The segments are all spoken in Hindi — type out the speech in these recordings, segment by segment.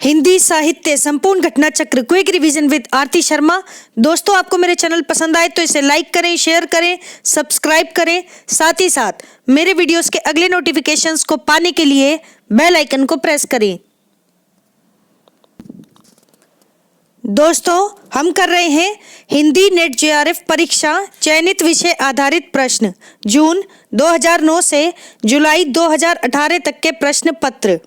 हिंदी साहित्य संपूर्ण घटना चक्र क्विक रिवीजन विद आरती शर्मा। दोस्तों, आपको मेरे चैनल पसंद आए तो इसे लाइक करें, शेयर करें, सब्सक्राइब करें। साथ ही साथ मेरे वीडियोस के अगले नोटिफिकेशंस को पाने के लिए बेल आइकन को प्रेस करें। दोस्तों, हम कर रहे हैं हिंदी नेट जेआरएफ परीक्षा चयनित विषय आधारित प्रश्न जून 2009 से जुलाई 2018 तक के प्रश्न पत्र।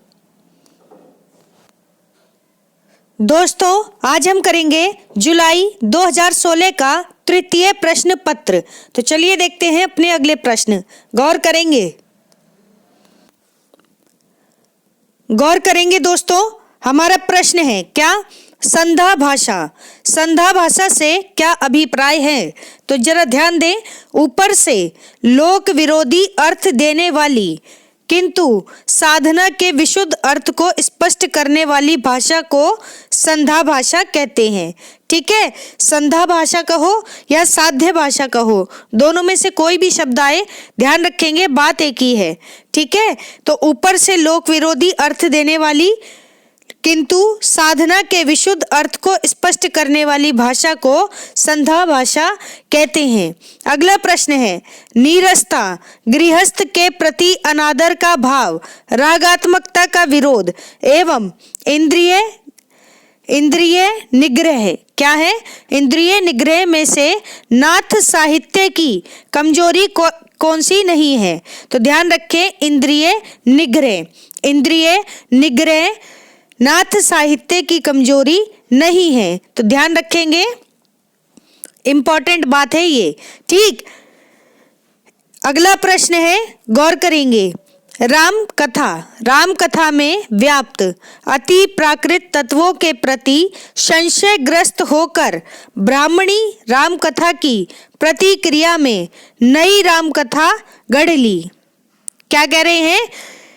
दोस्तों, आज हम करेंगे जुलाई 2016 का तृतीय प्रश्न पत्र। तो चलिए देखते हैं अपने अगले प्रश्न। गौर करेंगे दोस्तों। हमारा प्रश्न है क्या? संधा भाषा। संधा भाषा से क्या अभिप्राय है? तो जरा ध्यान दें। ऊपर से लोक विरोधी अर्थ देने वाली किंतु साधना के विशुद्ध अर्थ को स्पष्ट करने वाली भाषा को संधा भाषा कहते हैं। ठीक है, संधा भाषा कहो या साध्य भाषा कहो, दोनों में से कोई भी शब्द आए, ध्यान रखेंगे बात एक ही है। ठीक है, तो ऊपर से लोक विरोधी अर्थ देने वाली किंतु साधना के विशुद्ध अर्थ को स्पष्ट करने वाली भाषा को संधा भाषा कहते हैं। अगला प्रश्न है नीरसता, गृहस्थ के प्रति अनादर का भाव, रागात्मकता का विरोध एवं इंद्रिय निग्रह। क्या है? इंद्रिय निग्रह में से नाथ साहित्य की कमजोरी कौन सी नहीं है? तो ध्यान रखें, इंद्रिय निग्रह नाथ साहित्य की कमजोरी नहीं है। तो ध्यान रखेंगे, इंपॉर्टेंट बात है ये। ठीक, अगला प्रश्न है, गौर करेंगे। राम कथा में व्याप्त अति प्राकृत तत्वों के प्रति संशयग्रस्त होकर ब्राह्मणी राम कथा की प्रतिक्रिया में नई राम कथा गढ़ ली। क्या कह रहे हैं?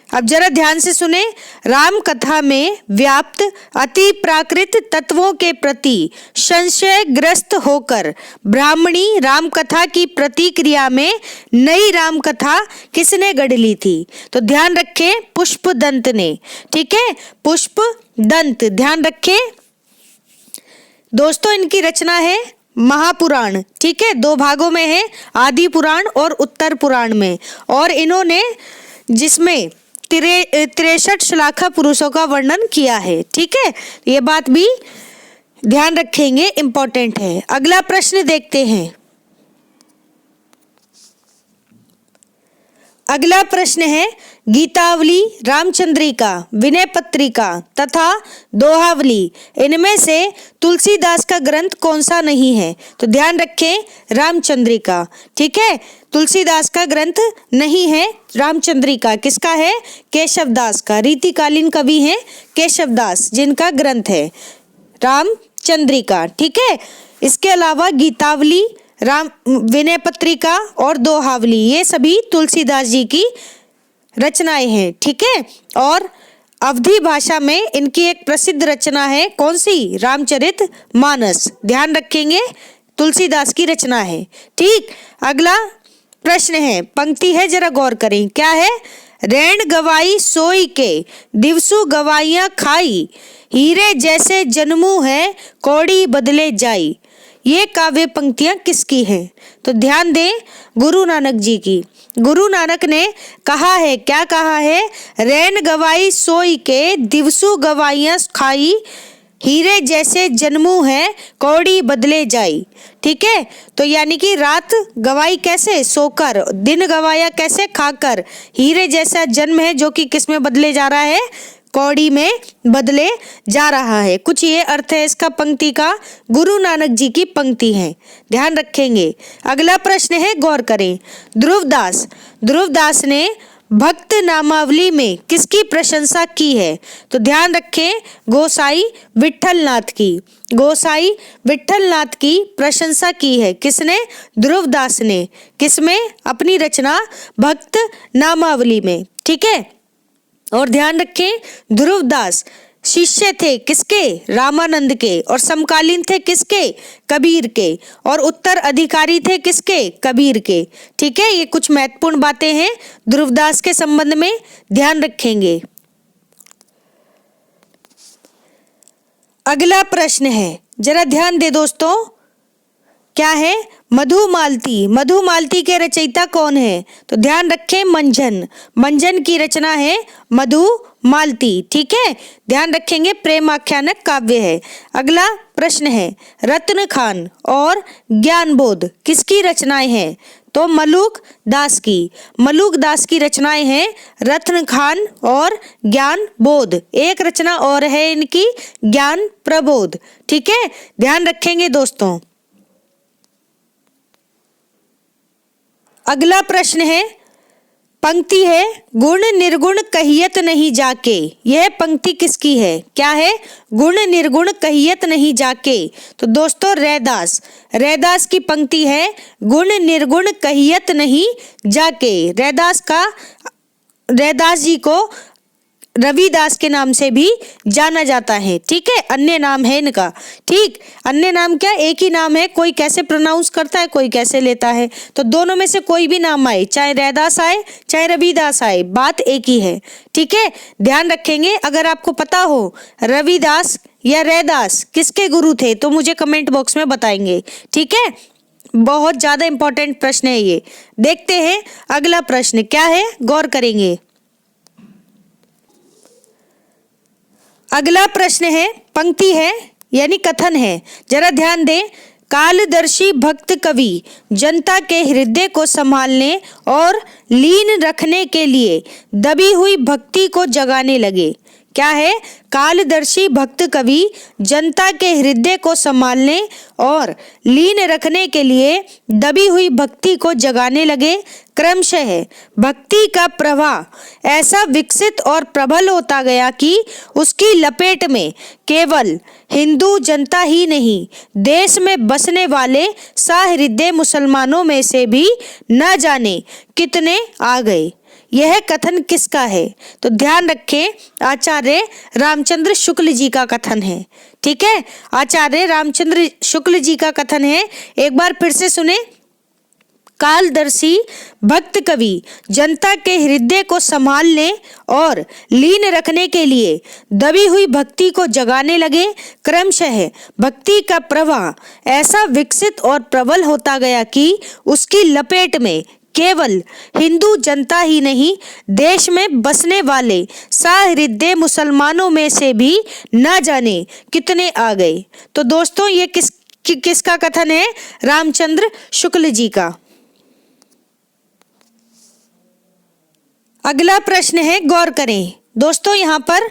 अब जरा ध्यान से सुने। राम कथा में व्याप्त अति प्राकृत तत्वों के प्रति संशयग्रस्त होकर ब्राह्मणी राम कथा की प्रतिक्रिया में नई राम कथा किसने गढ़ ली थी? तो ध्यान रखें, पुष्पदंत ने। ठीक है, पुष्पदंत, ध्यान रखें दोस्तों। इनकी रचना है महापुराण। ठीक है, 2 भागों में है, आदि पुराण और उत्तर पुराण में। और इन्होंने जिसमें 63 श्लाघा पुरुषों का वर्णन किया है। ठीक है, ये बात भी ध्यान रखेंगे, इंपॉर्टेंट है। अगला प्रश्न देखते हैं। अगला प्रश्न है गीतावली, रामचंद्रिका, विनय पत्रिका तथा दोहावली, इनमें से तुलसीदास का ग्रंथ कौन सा नहीं है? तो ध्यान रखें, रामचंद्रिका। ठीक है, तुलसीदास का ग्रंथ नहीं है रामचंद्रिका। किसका है? केशवदास का। रीतिकालीन कवि हैं केशवदास, जिनका ग्रंथ है रामचंद्रिका। ठीक है, इसके अलावा गीतावली, विनय पत्रिका और दोहावली, ये सभी तुलसीदास जी की रचनाएं हैं। ठीक है, और अवधी भाषा में इनकी एक प्रसिद्ध रचना है, कौन सी? रामचरितमानस। ध्यान रखेंगे, तुलसीदास की रचना है। ठीक, अगला प्रश्न है, पंक्ति है, जरा गौर करें। क्या है? रैन गवाई सोई के दिवसु गवाइयां खाई, हीरे जैसे जन्मू है कौड़ी बदले जाई। ये काव्य पंक्तियां किसकी हैं? तो ध्यान दें, गुरु नानक जी की। गुरु नानक ने कहा है, क्या कहा है? रैन गवाई सोई के दिवसु गवाइयां खाई, हीरे जैसे जन्मू है कौड़ी बदले जाई। ठीक है, तो यानी कि रात गवाई कैसे? सोकर। दिन गवाया कैसे? खाकर। हीरे जैसा जन्म है जो कि किस में बदले जा रहा है? कौड़ी में बदले जा रहा है। कुछ ये अर्थ है इसका पंक्ति का। गुरु नानक जी की पंक्ति है, ध्यान रखेंगे। अगला प्रश्न है, गौर करें। ध्रुवदास ने भक्त नामावली में किसकी प्रशंसा की है? तो ध्यान रखें, गोसाई विठलनाथ की। गोसाई विठलनाथ की प्रशंसा की है। किसने? ध्रुवदास ने। किसमें? अपनी रचना भक्त नामावली में। ठीक है, और ध्यान रखें, ध्रुवदास शिष्य थे किसके? रामानंद के। और समकालीन थे किसके? कबीर के। और उत्तर अधिकारी थे किसके? कबीर के। ठीक है, ये कुछ महत्वपूर्ण बातें हैं ध्रुवदास के संबंध में, ध्यान रखेंगे। अगला प्रश्न है, जरा ध्यान दे दोस्तों, क्या है? मधुमालती। मधुमालती के रचयिता कौन है? तो ध्यान रखें, मंजन। मंजन की रचना है मधुमालती। ठीक है, ध्यान रखेंगे, प्रेम आख्यानक काव्य है। अगला प्रश्न है, रत्न खान और ज्ञानबोध किसकी रचनाएं हैं? तो मलुक दास की। मलुक दास की रचनाएं हैं रत्न खान और ज्ञान बोध। एक रचना और है इनकी, ज्ञान प्रबोध। ठीक है, ध्यान रखेंगे दोस्तों। अगला प्रश्न है, पंक्ति है, गुण निर्गुण कहियत नहीं जाके। यह पंक्ति किसकी है? क्या है? गुण निर्गुण कहियत नहीं जाके। तो दोस्तों रैदास। रैदास की पंक्ति है, गुण निर्गुण कहियत नहीं जाके। रैदास जी को रविदास के नाम से भी जाना जाता है। ठीक है, अन्य नाम है इनका। ठीक, अन्य नाम क्या? एक ही नाम है, कोई कैसे प्रोनाउंस करता है, कोई कैसे लेता है। तो दोनों में से कोई भी नाम आए, चाहे रैदास आए चाहे रविदास आए, बात एक ही है। ठीक है, ध्यान रखेंगे। अगर आपको पता हो रविदास या रैदास किसके गुरु थे तो मुझे कमेंट बॉक्स में बताएंगे। ठीक है, बहुत ज्यादा इंपॉर्टेंट प्रश्न है ये। देखते हैं अगला प्रश्न क्या है, गौर करेंगे। अगला प्रश्न है, पंक्ति है यानी कथन है, जरा ध्यान दें। कालदर्शी भक्त कवि जनता के हृदय को संभालने और लीन रखने के लिए दबी हुई भक्ति को जगाने लगे। क्या है? कालदर्शी भक्त कवि जनता के हृदय को संभालने और लीन रखने के लिए दबी हुई भक्ति को जगाने लगे। क्रमशः भक्ति का प्रवाह ऐसा विकसित और प्रबल होता गया कि उसकी लपेट में केवल हिंदू जनता ही नहीं, देश में बसने वाले सहृदय मुसलमानों में से भी न जाने कितने आ गए। यह कथन किसका है? तो ध्यान रखें, आचार्य रामचंद्र शुक्ल जी का कथन है। ठीक है, आचार्य रामचंद्र शुक्ल जी का कथन है। एक बार फिर से सुने। कालदर्शी भक्त कवि जनता के हृदय को संभालने और लीन रखने के लिए दबी हुई भक्ति को जगाने लगे। क्रमशः भक्ति का प्रवाह ऐसा विकसित और प्रबल होता गया कि उसकी लपेट में केवल हिंदू जनता ही नहीं, देश में बसने वाले सहृदय मुसलमानों में से भी न जाने कितने आ गए। तो दोस्तों ये किसका कथन है? रामचंद्र शुक्ल जी का। अगला प्रश्न है, गौर करें दोस्तों, यहाँ पर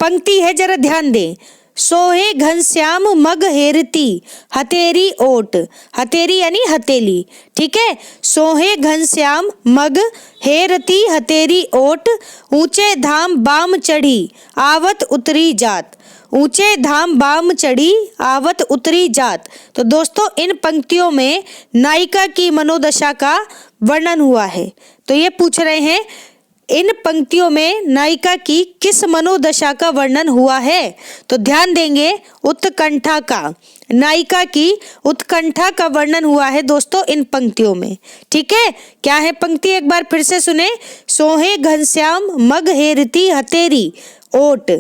पंक्ति है, जरा ध्यान दें। सोहे घनश्याम मग हेरती हथेरी ओट। हथेरी यानी हथेली। ठीक है, सोहे घनश्याम मग हेरती हथेरी ओट, ऊंचे धाम बाम चढ़ी आवत उतरी जात। ऊंचे धाम बाम चढ़ी आवत उतरी जात। तो दोस्तों इन पंक्तियों में नायिका की मनोदशा का वर्णन हुआ है। तो ये पूछ रहे हैं, इन पंक्तियों में नायिका की किस मनोदशा का वर्णन हुआ है? तो ध्यान देंगे, उत्कंठा का। नायिका की उत्कंठा का वर्णन हुआ है दोस्तों इन पंक्तियों में। ठीक है, क्या है पंक्ति? एक बार फिर से सुने। सोहे घनश्याम मग हेरती हथेरी ओट,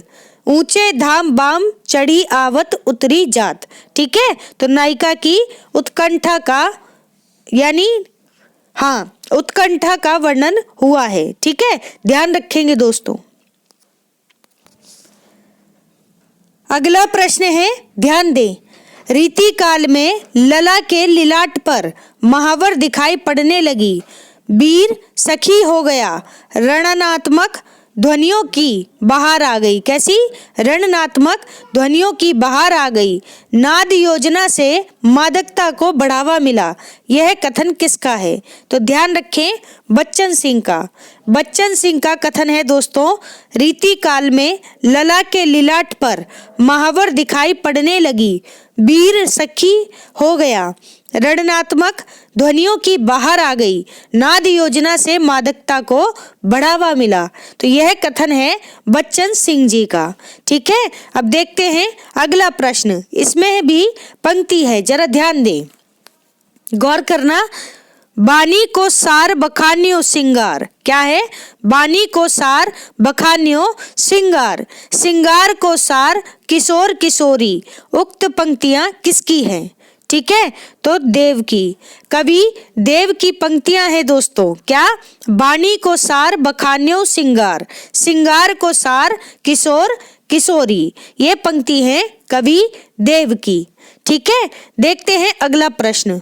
ऊंचे धाम बाम चढ़ी आवत उतरी जात। ठीक है, तो नायिका की उत्कंठा का यानी उत्कंठा का वर्णन हुआ है। ठीक है, ध्यान रखेंगे दोस्तों। अगला प्रश्न है, ध्यान दें। रीति काल में लला के लिलाट पर महावर दिखाई पड़ने लगी, वीर सखी हो गया, रणनात्मक ध्वनियों की बहार आ गई। कैसी? रणनात्मक ध्वनियों की बहार आ गई। नाद योजना से मादकता को बढ़ावा मिला। यह कथन किसका है? तो ध्यान रखें, बच्चन सिंह का। बच्चन सिंह का कथन है दोस्तों, रीति काल में लला के लिलाट पर महावर दिखाई पड़ने लगी, वीर सखी हो गया, रणनात्मक ध्वनियों की बाहर आ गई, नाद योजना से मादकता को बढ़ावा मिला। तो यह कथन है बच्चन सिंह जी का। ठीक है, अब देखते हैं अगला प्रश्न। इसमें भी पंक्ति है, जरा ध्यान दें, गौर करना। बानी को सार बखान्यो सिंगार। क्या है? बानी को सार बखान्यो सिंगार, सिंगार को सार किशोर किशोरी। उक्त पंक्तियां किसकी हैं? ठीक है, तो देव की। कवि देव की पंक्तियां हैं दोस्तों। क्या? बानी को सार बखान्यो सिंगार, सिंगार को सार किशोर किशोरी। ये पंक्ति है कवि देव की। ठीक है, देखते हैं अगला प्रश्न।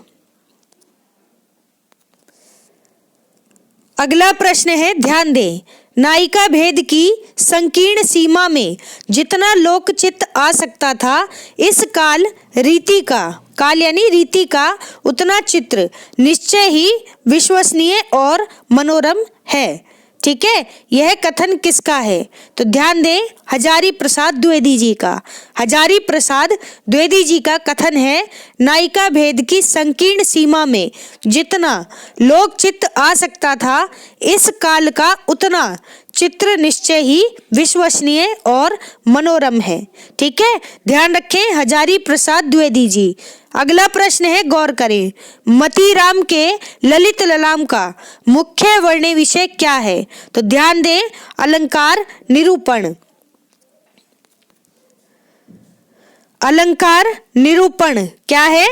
अगला प्रश्न है, ध्यान दें। नायिका भेद की संकीर्ण सीमा में जितना लोकचित्त आ सकता था, इस काल रीति का, काल यानी रीति का उतना चित्र निश्चय ही विश्वसनीय और मनोरम है। ठीक है, यह कथन किसका है? तो ध्यान दें, हजारी प्रसाद द्विवेदी जी का। हजारी प्रसाद द्विवेदी जी का कथन है, नायिका भेद की संकीर्ण सीमा में जितना लोकचित्त आ सकता था, इस काल का उतना चित्र निश्चय ही विश्वसनीय और मनोरम है। ठीक है, ध्यान रखें, हजारी प्रसाद द्विवेदी जी। अगला प्रश्न है, गौर करें। मतीराम के ललित ललाम का मुख्य वर्ण्य विषय क्या है? तो ध्यान दें, अलंकार निरूपण। अलंकार निरूपण क्या है?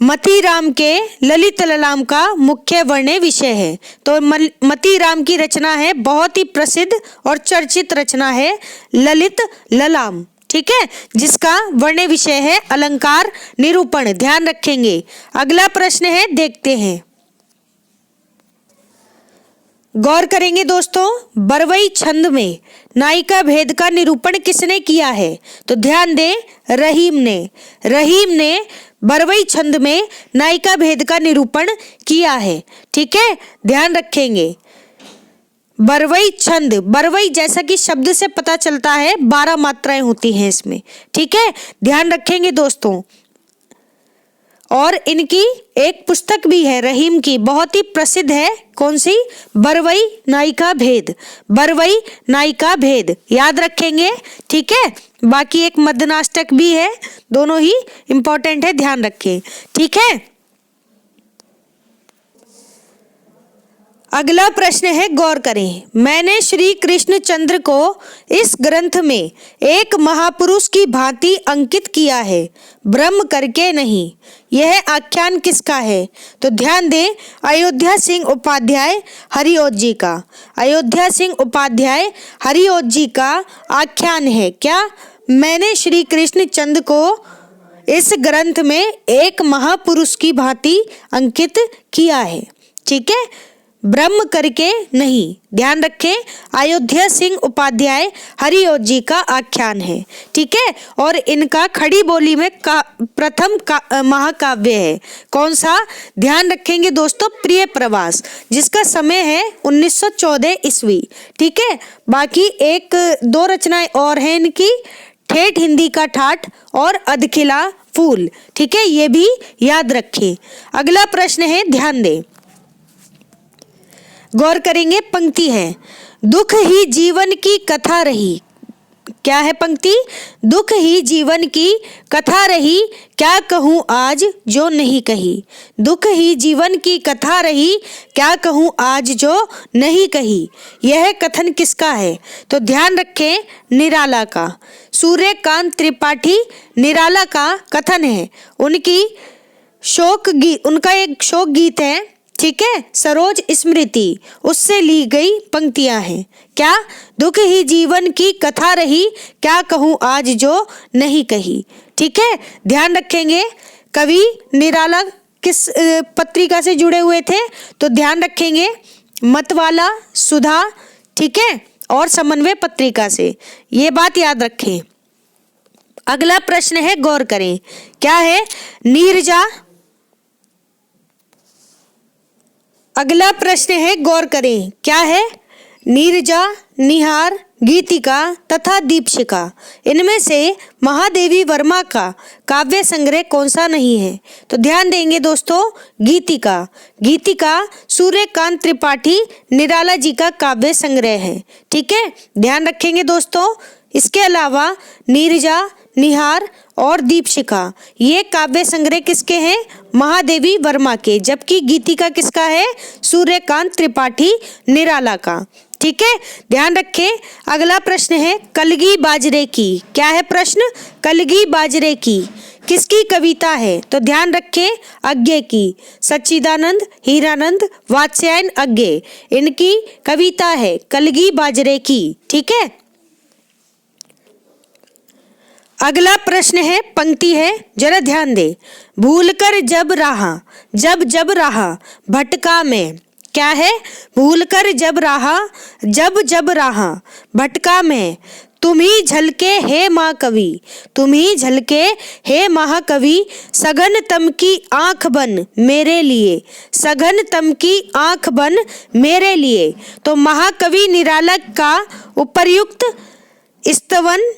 मतीराम के ललित ललाम का मुख्य वर्ण्य विषय है। तो मतीराम की रचना है, बहुत ही प्रसिद्ध और चर्चित रचना है ललित ललाम। ठीक है, जिसका वर्ण्य विषय है अलंकार निरूपण। ध्यान रखेंगे। अगला प्रश्न है, देखते हैं। गौर करेंगे दोस्तों, बरवई छंद में नायिका भेद का निरूपण किसने किया है? तो ध्यान दें, रहीम ने। रहीम ने बरवई छंद में नायिका भेद का निरूपण किया है। ठीक है, ध्यान रखेंगे। बरवई छंद, बरवई जैसा कि शब्द से पता चलता है 12 मात्राएं होती हैं इसमें। ठीक है, ध्यान रखेंगे दोस्तों। और इनकी एक पुस्तक भी है रहीम की, बहुत ही प्रसिद्ध है। कौन सी? बरवई नायिका भेद। बरवई नायिका भेद याद रखेंगे। ठीक है, बाकी एक मध्यनाष्टक भी है, दोनों ही इंपॉर्टेंट है, ध्यान रखें। ठीक है, अगला प्रश्न है, गौर करें। मैंने श्री कृष्णचंद्र को इस ग्रंथ में एक महापुरुष की भांति अंकित किया है, ब्रह्म करके नहीं। यह आख्यान किसका है? तो ध्यान दें, अयोध्या सिंह उपाध्याय हरिओत जी का। अयोध्या सिंह उपाध्याय हरिओत जी का आख्यान है। क्या? मैंने श्री कृष्णचंद्र को इस ग्रंथ में एक महापुरुष की भांति अंकित किया है। ठीक है, ब्रह्म करके नहीं। ध्यान रखें, अयोध्या सिंह उपाध्याय हरिओत जी का आख्यान है। ठीक है, और इनका खड़ी बोली में प्रथम महाकाव्य है। कौन सा? ध्यान रखेंगे दोस्तों, प्रिय प्रवास, जिसका समय है 1914 ईस्वी। ठीक है, बाकी एक दो रचनाएं और हैं इनकी, ठेठ हिंदी का ठाठ और अधखिला फूल। ठीक है, ये भी याद रखें। अगला प्रश्न है, ध्यान दें, गौर करेंगे। पंक्ति है, दुख ही जीवन की कथा रही। क्या है पंक्ति? दुख ही जीवन की कथा रही, क्या कहूँ आज जो नहीं कही। दुख ही जीवन की कथा रही, क्या कहूँ आज जो नहीं कही। यह कथन किसका है? तो ध्यान रखें, निराला का। सूर्यकांत त्रिपाठी निराला का कथन है। उनकी शोक गीत, उनका एक शोक गीत है। ठीक है, सरोज स्मृति, उससे ली गई पंक्तियां हैं। क्या? दुख ही जीवन की कथा रही, क्या कहूँ आज जो नहीं कही। ठीक है, ध्यान रखेंगे। कवि निराला किस पत्रिका से जुड़े हुए थे? तो ध्यान रखेंगे, मतवाला, सुधा, ठीक है, और समन्वय पत्रिका से। ये बात याद रखें। अगला प्रश्न है, गौर करें। क्या है? नीरजा। अगला प्रश्न है, गौर करें। क्या है? नीरजा, निहार, गीतिका तथा दीपशिखा, इनमें से महादेवी वर्मा का काव्य संग्रह कौन सा नहीं है? तो ध्यान देंगे दोस्तों, गीतिका। गीतिका सूर्यकांत त्रिपाठी निराला जी का काव्य संग्रह है। ठीक है, ध्यान रखेंगे दोस्तों। इसके अलावा नीरजा, निहार और दीपशिखा, ये काव्य संग्रह किसके हैं? महादेवी वर्मा के। जबकि गीतिका किसका है? सूर्यकांत त्रिपाठी निराला का। ठीक है, ध्यान रखें। अगला प्रश्न है कलगी बाजरे की। क्या है प्रश्न? कलगी बाजरे की किसकी कविता है? तो ध्यान रखें, अज्ञे की। सच्चिदानंद, हीरानंद, वात्स्यायन अज्ञे, इनकी कविता है कलगी बाजरे की। ठीक है, अगला प्रश्न है, पंक्ति है, जरा ध्यान दे। भूलकर जब रहा, जब जब रहा भटका में। क्या है? भूलकर जब रहा, जब जब रहा भटका में, तुम ही झलके हे महाकवि, तुम ही झलके हे महाकवि, सघन तम की आंख बन मेरे लिए, सघन तम की आंख बन मेरे लिए। तो महाकवि निराला का उपर्युक्त स्तवन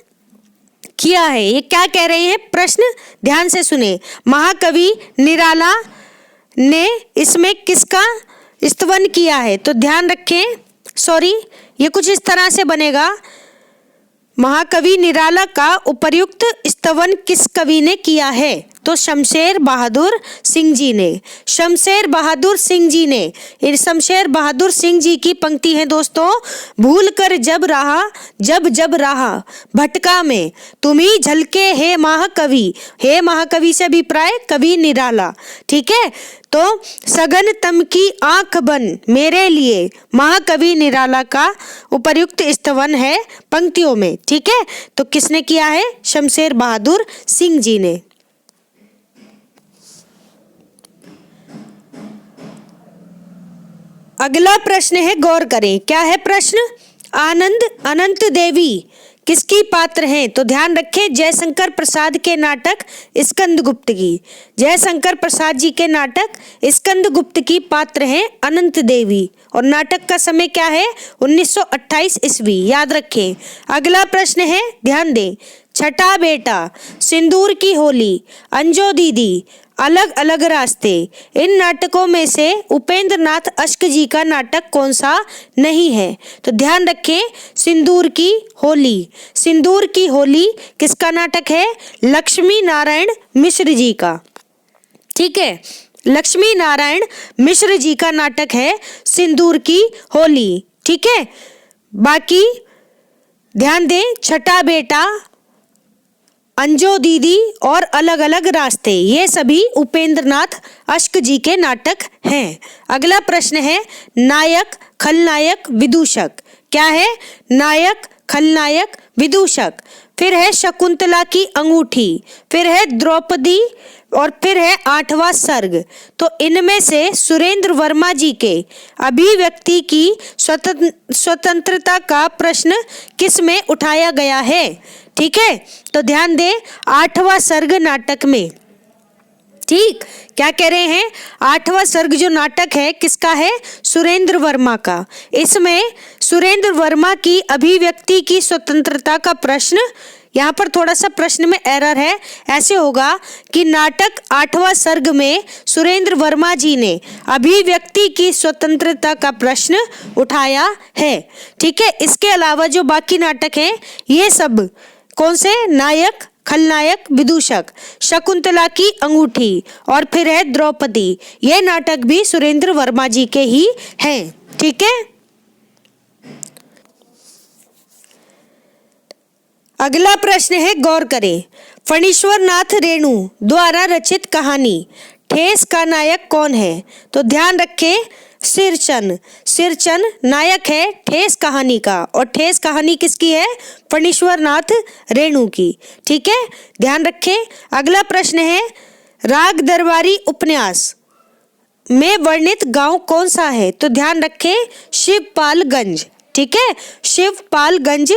किया है। ये क्या कह रहे हैं? प्रश्न ध्यान से सुने। महाकवि निराला ने इसमें किसका स्तवन किया है? तो ध्यान रखें, सॉरी, ये कुछ इस तरह से बनेगा। महाकवि निराला का उपर्युक्त स्तवन किस कवि ने किया है? तो शमशेर बहादुर सिंह जी ने। शमशेर बहादुर सिंह जी ने। शमशेर बहादुर सिंह जी की पंक्ति है दोस्तों, भूल कर जब रहा, जब जब रहा भटका में, तुम ही झलके हे महाकवि। हे महाकवि से अभिप्राय कवि निराला। ठीक है, तो सघन तम की आंख बन मेरे लिए महाकवि निराला का उपर्युक्त स्तवन है पंक्तियों में। ठीक है, तो किसने किया है? शमशेर बहादुर सिंह जी ने। अगला प्रश्न है, गौर करें। क्या है प्रश्न? आनंद अनंत देवी किसकी पात्र हैं? तो ध्यान रखें, जयशंकर प्रसाद के नाटक स्कंदगुप्त की। जयशंकर प्रसाद जी के नाटक स्कंदगुप्त की पात्र हैं अनंत देवी। और नाटक का समय क्या है? 1928 ईस्वी, याद रखें। अगला प्रश्न है, ध्यान दें। छठा बेटा, सिंदूर की होली, अंजो दीदी, अलग अलग रास्ते, इन नाटकों में से उपेंद्र नाथ अश्क जी का नाटक कौन सा नहीं है? तो ध्यान रखें, सिंदूर की होली। सिंदूर की होली किसका नाटक है? लक्ष्मी नारायण मिश्र जी का। ठीक है, लक्ष्मी नारायण मिश्र जी का नाटक है सिंदूर की होली। ठीक है, बाकी ध्यान दें, छठा बेटा, अंजो दीदी और अलग अलग रास्ते, ये सभी उपेंद्र नाथ अश्क जी के नाटक हैं। अगला प्रश्न है, नायक खलनायक विदूषक। क्या है? नायक खलनायक विदूषक। फिर है शकुंतला की अंगूठी, फिर है द्रौपदी और फिर है आठवां सर्ग। तो इनमें से सुरेंद्र वर्मा जी के अभिव्यक्ति की स्वतंत्रता का प्रश्न किस में उठाया गया है? ठीक है, तो ध्यान दें, आठवां सर्ग नाटक में। ठीक, क्या कह रहे हैं? आठवां सर्ग जो नाटक है किसका है? सुरेंद्र वर्मा का। इसमें सुरेंद्र वर्मा की अभिव्यक्ति की स्वतंत्रता का प्रश्न, यहाँ पर थोड़ा सा प्रश्न में एरर है। ऐसे होगा कि नाटक आठवां सर्ग में सुरेंद्र वर्मा जी ने अभिव्यक्ति की स्वतंत्रता का प्रश्न उठाया है। ठीक है, इसके अलावा जो बाकी नाटक हैं ये सब कौन से? नायक खलनायक विदूषक, शकुंतला की अंगूठी और फिर है द्रौपदी, ये नाटक भी सुरेंद्र वर्मा जी के ही हैं। ठीक है, अगला प्रश्न है, गौर करें। फणीश्वर नाथ रेणु द्वारा रचित कहानी ठेस का नायक कौन है? तो ध्यान रखें, सिरचन। सिरचन नायक है ठेस कहानी का, और ठेस कहानी किसकी है? फणीश्वर नाथ रेणु की। ठीक है, ध्यान रखें। अगला प्रश्न है, राग दरबारी उपन्यास में वर्णित गांव कौन सा है? तो ध्यान रखें, शिवपालगंज। ठीक है, शिवपालगंज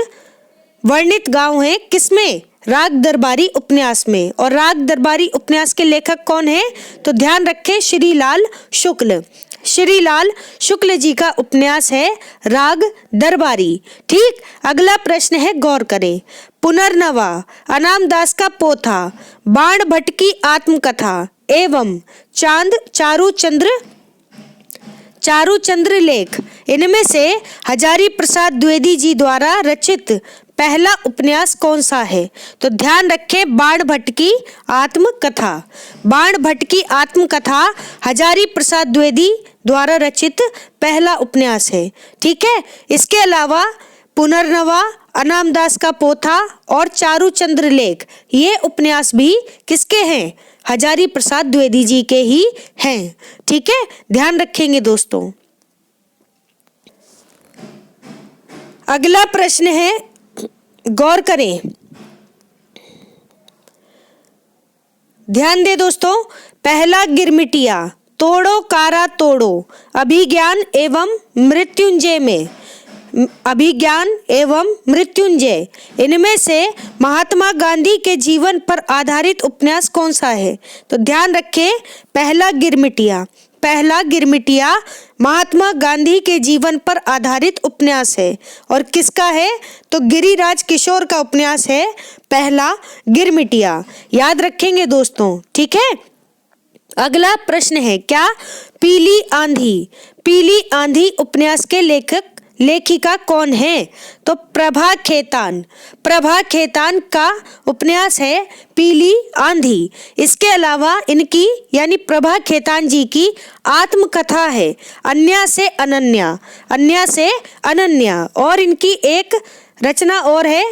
वर्णित गांव है किसमें? राग दरबारी उपन्यास में। और राग दरबारी उपन्यास के लेखक कौन है? तो ध्यान रखें, श्रीलाल शुक्ल। श्रीलाल शुक्ल जी का उपन्यास है राग दरबारी। ठीक, अगला प्रश्न है, गौर करें। पुनर्नवा, अनाम दास का पोथा, बाण भट्ट की आत्मकथा एवं चारूचंद्र लेख, इनमें से हजारी प्रसाद द्विवेदी जी द्वारा रचित पहला उपन्यास कौन सा है? तो ध्यान रखें, बाण भट्ट की आत्मकथा। बाण भट्ट की आत्मकथा हजारी प्रसाद द्विवेदी द्वारा रचित पहला उपन्यास है। ठीक है, इसके अलावा पुनर्नवा, अनामदास का पोथा और चारुचंद्र लेख, ये उपन्यास भी किसके हैं? हजारी प्रसाद द्विवेदी जी के ही हैं। ठीक है, ध्यान रखेंगे दोस्तों। अगला प्रश्न है, गौर करें, ध्यान दे दोस्तों। पहला गिरमिटिया, तोड़ो कारा तोड़ो, अभिज्ञान एवं मृत्युंजय में, अभिज्ञान एवं मृत्युंजय, इनमें से महात्मा गांधी के जीवन पर आधारित उपन्यास कौन सा है? तो ध्यान रखें, पहला गिरमिटिया। पहला गिरमिटिया महात्मा गांधी के जीवन पर आधारित उपन्यास है। और किसका है? तो गिरिराज किशोर का उपन्यास है पहला गिरमिटिया। याद रखेंगे दोस्तों। ठीक है, अगला प्रश्न है क्या? पीली आंधी। पीली आंधी उपन्यास के लेखिका कौन है? तो प्रभा खेतान। प्रभा खेतान का उपन्यास है पीली आंधी। इसके अलावा इनकी यानी प्रभा खेतान जी की आत्मकथा है अन्या से अनन्या। अन्या से अनन्या। और इनकी एक रचना और है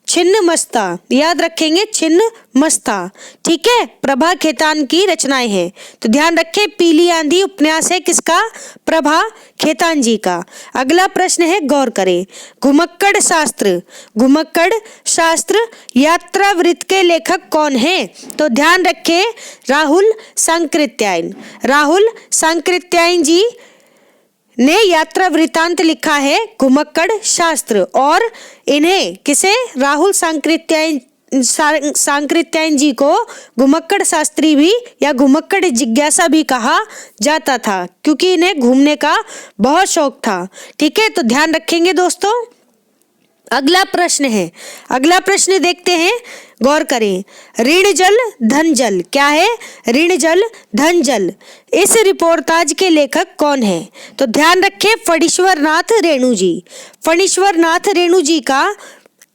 छिन्न मस्ता। याद रखेंगे, छिन्न मस्ता। ठीक है, प्रभा खेतान की रचनाएं हैं। तो ध्यान रखें, पीली आंधी उपन्यास है किसका? प्रभा खेतान जी का। अगला प्रश्न है, गौर करें, घुमक्कड़ शास्त्र। घुमक्कड़ शास्त्र यात्रावृत्त के लेखक कौन है? तो ध्यान रखें, राहुल सांकृत्यायन। राहुल सांकृत्यायन जी ने यात्रा वृत्तांत लिखा है घुमक्कड़ शास्त्र। और इन्हें किसे? राहुल सांकृत्यायन जी को घुमक्कड़ शास्त्री भी या घुमक्कड़ जिज्ञासा भी कहा जाता था, क्योंकि इन्हें घूमने का बहुत शौक था। ठीक है, तो ध्यान रखेंगे दोस्तों। अगला प्रश्न है, अगला प्रश्न देखते हैं, गौर करें, ऋण जल धन जल। क्या है? ऋण जल धन जल। इस रिपोर्टाज के लेखक कौन है? तो ध्यान रखें, फणीश्वर नाथ रेणु जी। फणीश्वर नाथ रेणु जी का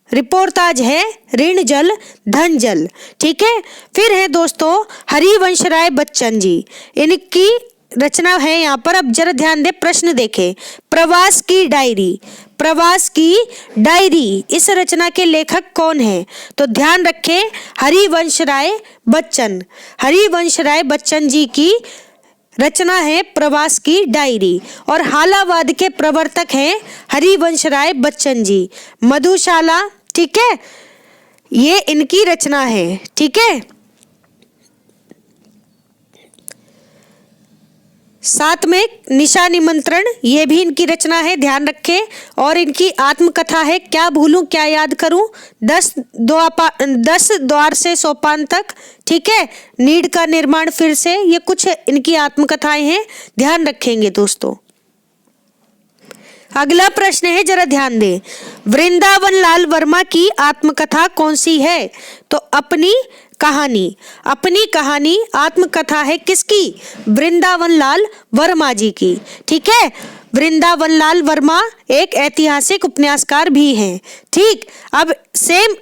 रिपोर्टाज है ऋण जल धन जल। ठीक है, फिर है दोस्तों हरिवंश राय बच्चन जी। इनकी रचना है यहाँ पर, अब जरा ध्यान दे, प्रश्न देखें, प्रवास की डायरी। प्रवास की डायरी, इस रचना के लेखक कौन है? तो ध्यान रखें, हरिवंश राय बच्चन। हरिवंश राय बच्चन जी की रचना है प्रवास की डायरी। और हालावाद के प्रवर्तक हैं हरिवंश राय बच्चन जी। मधुशाला, ठीक है, ये इनकी रचना है। ठीक है, साथ में निशा निमंत्रण, ये भी इनकी रचना है, ध्यान रखें। और इनकी आत्मकथा है क्या भूलूं क्या याद करूं, 10 द्वार से सोपान तक। ठीक है, नीड का निर्माण फिर से, ये कुछ इनकी आत्मकथाएं हैं, ध्यान रखेंगे दोस्तों। अगला प्रश्न है, जरा ध्यान दें, वृंदावन लाल वर्मा की आत्मकथा कौन सी है? तो अपनी कहानी। अपनी कहानी आत्मकथा है किसकी? वृंदावन लाल वर्मा जी की। ठीक है, वृंदावन लाल वर्मा एक ऐतिहासिक उपन्यासकार भी हैं। ठीक, अब सेम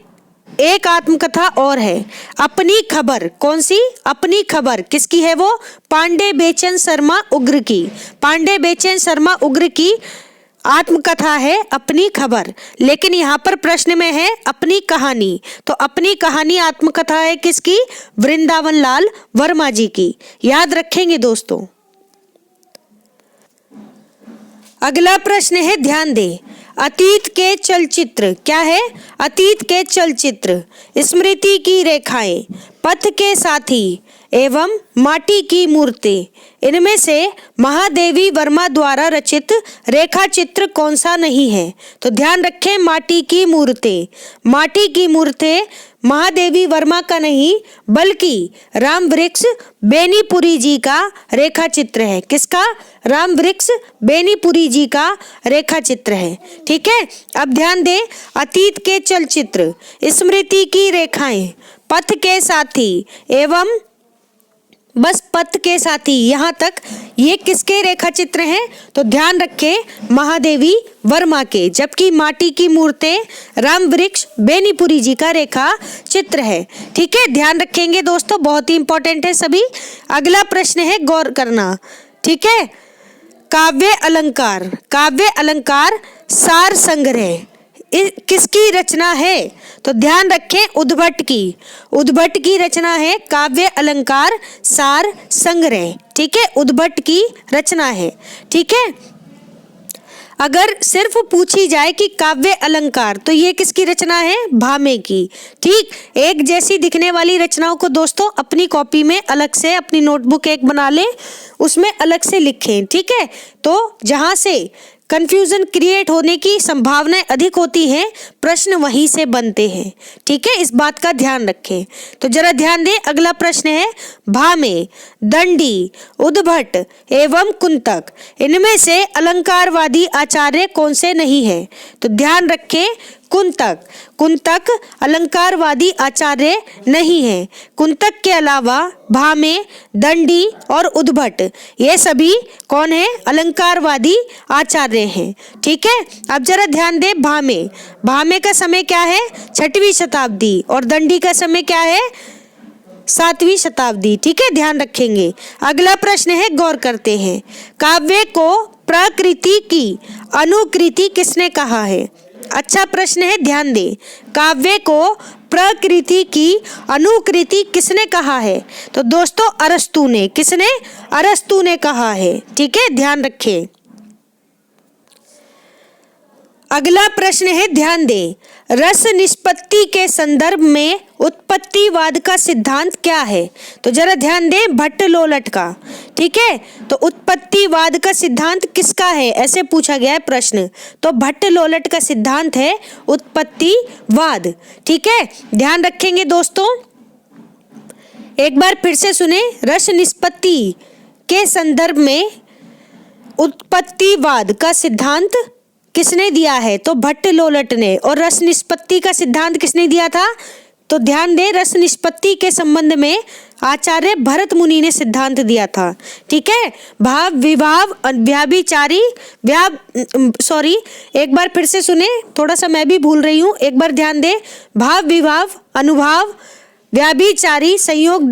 एक आत्मकथा और है, अपनी खबर। कौन सी? अपनी खबर। किसकी है वो? पांडे बेचन शर्मा उग्र की। पांडे बेचन शर्मा उग्र की आत्मकथा है अपनी खबर। लेकिन यहाँ पर प्रश्न में है अपनी कहानी, तो अपनी कहानी आत्मकथा है किसकी? वृंदावन लाल वर्मा जी की। याद रखेंगे दोस्तों। अगला प्रश्न है, ध्यान दें, अतीत के चलचित्र। क्या है? अतीत के चलचित्र, स्मृति की रेखाएं, पथ के साथी एवं माटी की मूर्ति, इनमें से महादेवी वर्मा द्वारा रचित रेखा चित्र कौन सा नहीं है? तो ध्यान रखें, माटी की मूर्ति। माटी की मूर्ति महादेवी वर्मा का नहीं बल्कि राम वृक्ष बेनीपुरी जी का रेखा चित्र है। किसका? राम वृक्ष बेनीपुरी जी का रेखा चित्र है। ठीक है, अब ध्यान दें, अतीत के चलचित्र, स्मृति की रेखाएं, पथ के साथी एवं बस पथ के साथी, यहाँ तक ये किसके रेखा चित्र हैं? तो ध्यान रखें महादेवी वर्मा के। जबकि माटी की मूर्तें राम वृक्ष बेनीपुरी जी का रेखा चित्र है। ठीक है, ध्यान रखेंगे दोस्तों, बहुत ही इंपॉर्टेंट है सभी। अगला प्रश्न है, गौर करना। ठीक है, काव्य अलंकार, काव्य अलंकार सार संग्रह किसकी रचना है? तो ध्यान रखें उद्भट की, उद्भट की रचना है काव्य अलंकार सार संग्रह। ठीक है, उद्भट की रचना है। ठीक है, अगर सिर्फ पूछी जाए कि काव्य अलंकार, तो ये किसकी रचना है? भामे की। ठीक, एक जैसी दिखने वाली रचनाओं को दोस्तों अपनी कॉपी में अलग से, अपनी नोटबुक एक बना लें, उसमें अलग से लिखें। ठीक है, तो जहां से कंफ्यूजन क्रिएट होने की संभावनाएं अधिक होती हैं, प्रश्न वहीं से बनते हैं। ठीक है, इस बात का ध्यान रखें। तो जरा ध्यान दें, अगला प्रश्न है, भामे, दंडी, उद्भट एवं कुंतक, इनमें से अलंकारवादी आचार्य कौन से नहीं है? तो ध्यान रखें कुंतक, कुंतक अलंकारवादी आचार्य नहीं है। कुंतक के अलावा भामे, दंडी और उद्भट, ये सभी कौन है? अलंकारवादी आचार्य हैं। ठीक है, अब जरा ध्यान दें, भामे, भामे का समय क्या है? 6वीं शताब्दी, और दंडी का समय क्या है? 7वीं शताब्दी। ठीक है, ध्यान रखेंगे। अगला प्रश्न है, गौर करते हैं, काव्य को प्रकृति की अनुकृति किसने कहा है? अच्छा प्रश्न है, ध्यान दें, काव्य को प्रकृति की अनुकृति किसने कहा है? तो दोस्तों अरस्तु ने। किसने? अरस्तु ने कहा है। ठीक है, ध्यान रखें। अगला प्रश्न है, ध्यान दें, रस निष्पत्ति के संदर्भ में उत्पत्तिवाद का सिद्धांत क्या है? तो जरा ध्यान दें, भट्ट लोलट का। ठीक है, तो उत्पत्तिवाद का सिद्धांत किसका है, ऐसे पूछा गया है प्रश्न। तो भट्ट लोलट का सिद्धांत है उत्पत्तिवाद। ठीक है, ध्यान रखेंगे दोस्तों। एक बार फिर से सुने, रस निष्पत्ति के संदर्भ में उत्पत्तिवाद का सिद्धांत किसने दिया है? तो भट्ट लोलट ने। और रस निष्पत्ति का सिद्धांत किसने दिया था? तो ध्यान दें, रस निष्पत्ति के संबंध में आचार्य भरत मुनि ने सिद्धांत दिया था। ठीक है, भाव विभाव व्याभिचारी एक बार फिर से सुने, थोड़ा सा मैं भी भूल रही हूँ, एक बार ध्यान दें, भाव विभाव अनुभाव व्याभिचारी संयोग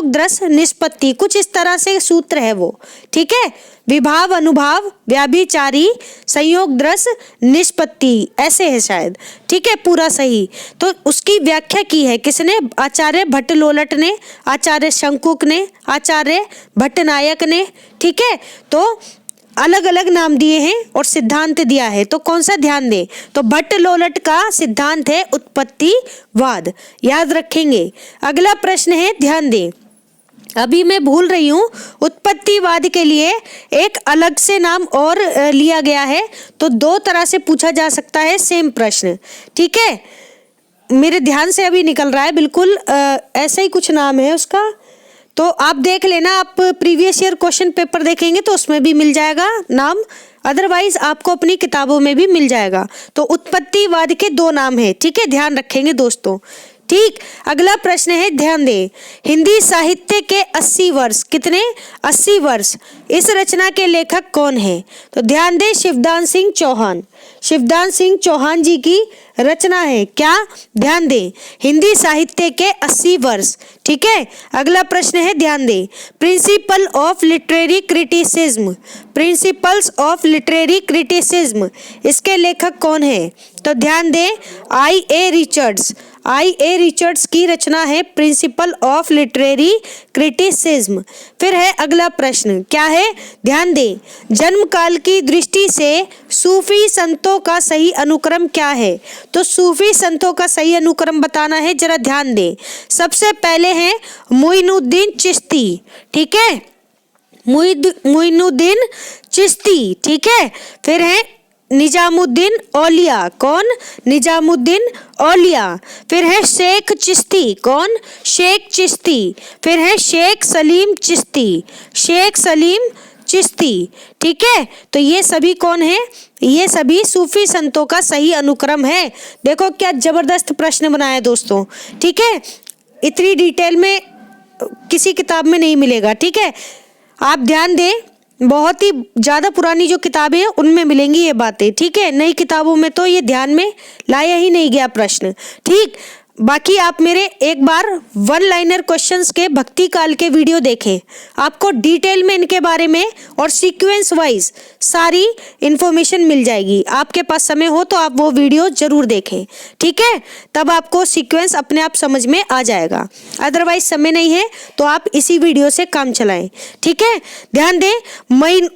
दस निष्पत्ति, कुछ इस तरह से सूत्र है वो। ठीक है, विभाव अनुभाव व्याभिचारी संयोग दृश निष्पत्ति, ऐसे है शायद। ठीक है, पूरा सही। तो उसकी व्याख्या की है किसने? आचार्य भट्ट लोलट ने, आचार्य शंकुक ने, आचार्य भट्टनायक ने। ठीक है, तो अलग अलग नाम दिए हैं और सिद्धांत दिया है। तो कौन सा? ध्यान दें, तो भट्ट लोलट का सिद्धांत है उत्पत्तिवाद, याद रखेंगे। अगला प्रश्न है, ध्यान दें, अभी मैं भूल रही हूँ, उत्पत्तिवाद के लिए एक अलग से नाम और लिया गया है। तो 2 तरह से पूछा जा सकता है सेम प्रश्न। ठीक है, मेरे ध्यान से अभी निकल रहा है, बिल्कुल ऐसा ही कुछ नाम है उसका। तो आप देख लेना, आप प्रीवियस ईयर क्वेश्चन पेपर देखेंगे तो उसमें भी मिल जाएगा नाम, अदरवाइज आपको अपनी किताबों में भी मिल जाएगा। तो उत्पत्तिवाद के 2 नाम है। ठीक है, ध्यान रखेंगे दोस्तों। ठीक, अगला प्रश्न है, ध्यान दें, हिंदी साहित्य के 80 वर्ष, कितने? 80 वर्ष, इस रचना के लेखक कौन है? तो ध्यान दें, शिवदान सिंह चौहान, शिवदान सिंह चौहान जी की रचना है। क्या? ध्यान दें, हिंदी साहित्य के 80 वर्ष। ठीक है, अगला प्रश्न है, ध्यान दें, principle of literary criticism, principles of literary criticism, इसके लेखक कौन है? तो ध्यान दें, I.A. रिचर्ड्स की रचना है प्रिंसिपल ऑफ लिटरेरी क्रिटिसिज्म। फिर है अगला प्रश्न, क्या है? ध्यान दें, जन्म काल की दृष्टि से सूफी संतों का सही अनुक्रम क्या है? तो सूफी संतों का सही अनुक्रम बताना है, जरा ध्यान दें। सबसे पहले हैं मोइनुद्दीन चिश्ती। ठीक है, मोइनुद्दीन चिश्ती। ठीक है, फिर है निजामुद्दीन औलिया। कौन? निजामुद्दीन औलिया। फिर है शेख चिश्ती। कौन? शेख चिश्ती। फिर है शेख सलीम चिश्ती, शेख सलीम चिश्ती। ठीक है, तो ये सभी कौन है? ये सभी सूफी संतों का सही अनुक्रम है। देखो क्या जबरदस्त प्रश्न बनाया दोस्तों। ठीक है, इतनी डिटेल में किसी किताब में नहीं मिलेगा। ठीक है, आप ध्यान दें, बहुत ही ज़्यादा पुरानी जो किताबें हैं उनमें मिलेंगी ये बातें। ठीक है, नई किताबों में तो ये ध्यान में लाया ही नहीं गया प्रश्न। ठीक, बाकी आप मेरे एक बार वन लाइनर क्वेश्चंस के भक्ति काल के वीडियो देखें, आपको डिटेल में इनके बारे में और सीक्वेंस वाइज सारी इंफॉर्मेशन मिल जाएगी। आपके पास समय हो तो आप वो वीडियो जरूर देखें। ठीक है, तब आपको सीक्वेंस अपने आप समझ में आ जाएगा। अदरवाइज समय नहीं है तो आप इसी वीडियो से काम चलाएं। ठीक है, ध्यान दें,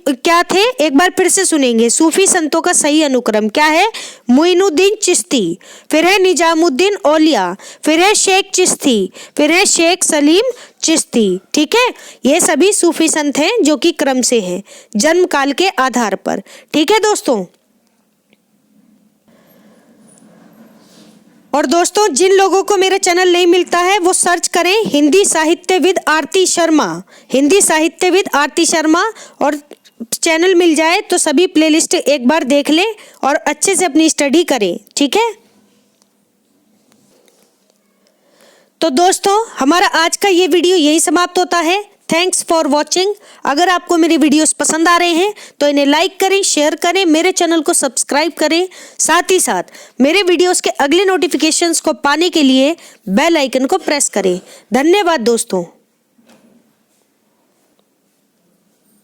क्या थे एक बार फिर से सुनेंगे। सूफी संतों का सही अनुक्रम क्या है? मोइनुद्दीन चिश्ती, फिर है निजामुद्दीन औलिया, फिर है शेख चिश्ती, फिर है शेख सलीम चिश्ती। ठीक है, ये सभी सूफी संत हैं जो कि क्रम से हैं जन्म काल के आधार पर। ठीक है दोस्तों, और दोस्तों जिन लोगों को मेरा चैनल नहीं मिलता है वो सर्च करें हिंदी साहित्यविद आरती शर्मा, हिंदी साहित्यविद आरती शर्मा, और चैनल मिल जाए तो सभी प्लेलिस्ट एक बार देख लें और अच्छे से अपनी स्टडी करें। ठीक है, तो दोस्तों हमारा आज का ये वीडियो यही समाप्त होता है। Thanks for watching. अगर आपको मेरे वीडियोस पसंद आ रहे हैं तो इन्हें लाइक करें, शेयर करें, मेरे चैनल को सब्सक्राइब करें। साथ ही साथ मेरे वीडियोस के अगले नोटिफिकेशंस को पाने के लिए बेल आइकन को प्रेस करें। धन्यवाद दोस्तों।